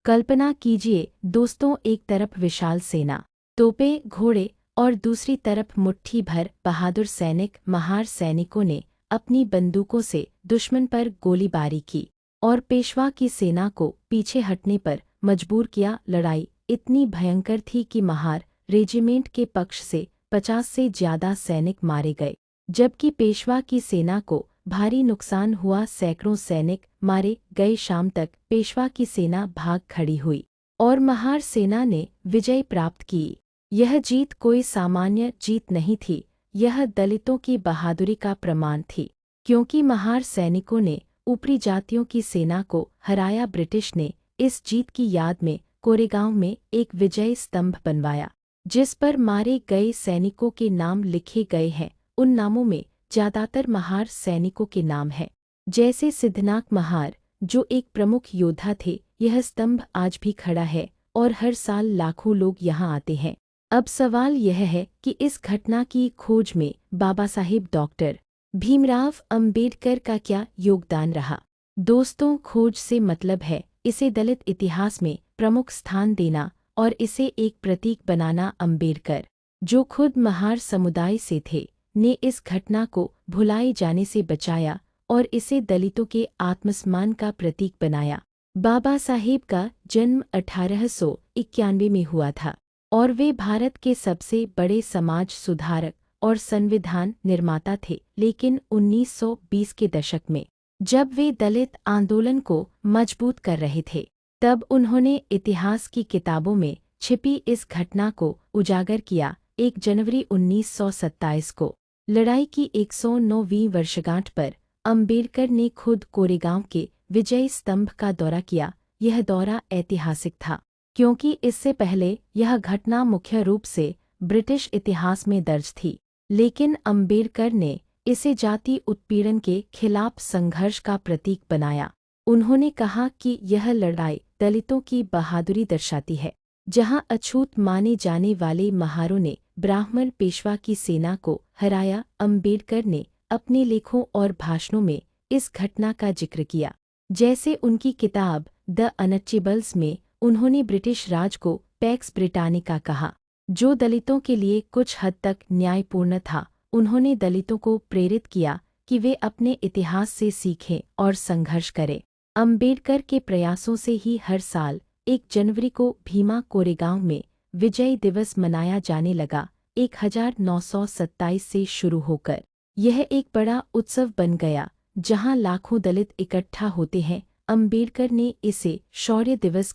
कल्पना कीजिए दोस्तों, एक तरफ विशाल सेना, तोपें, घोड़े और दूसरी तरफ मुट्ठी भर बहादुर सैनिक। महार सैनिकों ने अपनी बंदूकों से दुश्मन पर गोलीबारी की और पेशवा की सेना को पीछे हटने पर मजबूर किया। लड़ाई इतनी भयंकर थी कि महार रेजिमेंट के पक्ष से 50 से ज्यादा सैनिक मारे गए, जबकि पेशवा की सेना को भारी नुकसान हुआ। सैकड़ों सैनिक मारे गए। शाम तक पेशवा की सेना भाग खड़ी हुई और महार सेना ने विजय प्राप्त की। यह जीत कोई सामान्य जीत नहीं थी, यह दलितों की बहादुरी का प्रमाण थी, क्योंकि महार सैनिकों ने ऊपरी जातियों की सेना को हराया। ब्रिटिश ने इस जीत की याद में कोरेगांव में एक विजय स्तंभ बनवाया, जिस पर मारे गए सैनिकों के नाम लिखे गए हैं। उन नामों में ज्यादातर महार सैनिकों के नाम हैं, जैसे सिद्धनाथ महार, जो एक प्रमुख योद्धा थे। यह स्तंभ आज भी खड़ा है और हर साल लाखों लोग यहाँ आते हैं। अब सवाल यह है कि इस घटना की खोज में बाबा साहेब डॉक्टर भीमराव अंबेडकर का क्या योगदान रहा। दोस्तों, खोज से मतलब है इसे दलित इतिहास में प्रमुख स्थान देना और इसे एक प्रतीक बनाना। अंबेडकर, जो खुद महार समुदाय से थे, ने इस घटना को भुलाए जाने से बचाया और इसे दलितों के आत्मसम्मान का प्रतीक बनाया। बाबा साहेब का जन्म 1891 में हुआ था और वे भारत के सबसे बड़े समाज सुधारक और संविधान निर्माता थे। लेकिन 1920 के दशक में, जब वे दलित आंदोलन को मजबूत कर रहे थे, तब उन्होंने इतिहास की किताबों में छिपी इस घटना को उजागर किया। 1 जनवरी 1927 को लड़ाई की 109वीं वर्षगांठ पर अंबेडकर ने खुद कोरेगांव के विजय स्तंभ का दौरा किया। यह दौरा ऐतिहासिक था, क्योंकि इससे पहले यह घटना मुख्य रूप से ब्रिटिश इतिहास में दर्ज थी, लेकिन अंबेडकर ने इसे जाति उत्पीड़न के खिलाफ संघर्ष का प्रतीक बनाया। उन्होंने कहा कि यह लड़ाई दलितों की बहादुरी दर्शाती है। जहां अछूत माने जाने वाले महारों ने ब्राह्मण पेशवा की सेना को हराया, अंबेडकर ने अपने लेखों और भाषणों में इस घटना का जिक्र किया। जैसे उनकी किताब द अनटचेबल्स में उन्होंने ब्रिटिश राज को पैक्स ब्रिटानिका कहा, जो दलितों के लिए कुछ हद तक न्यायपूर्ण था। उन्होंने दलितों को प्रेरित किया कि वे अपने इतिहास से सीखें और संघर्ष करें। अंबेडकर के प्रयासों से ही हर साल 1 जनवरी को भीमा कोरेगांव में विजय दिवस मनाया जाने लगा। 1927 से शुरू होकर यह एक बड़ा उत्सव बन गया, जहां लाखों दलित इकट्ठा होते हैं। अंबेडकर ने इसे शौर्य दिवस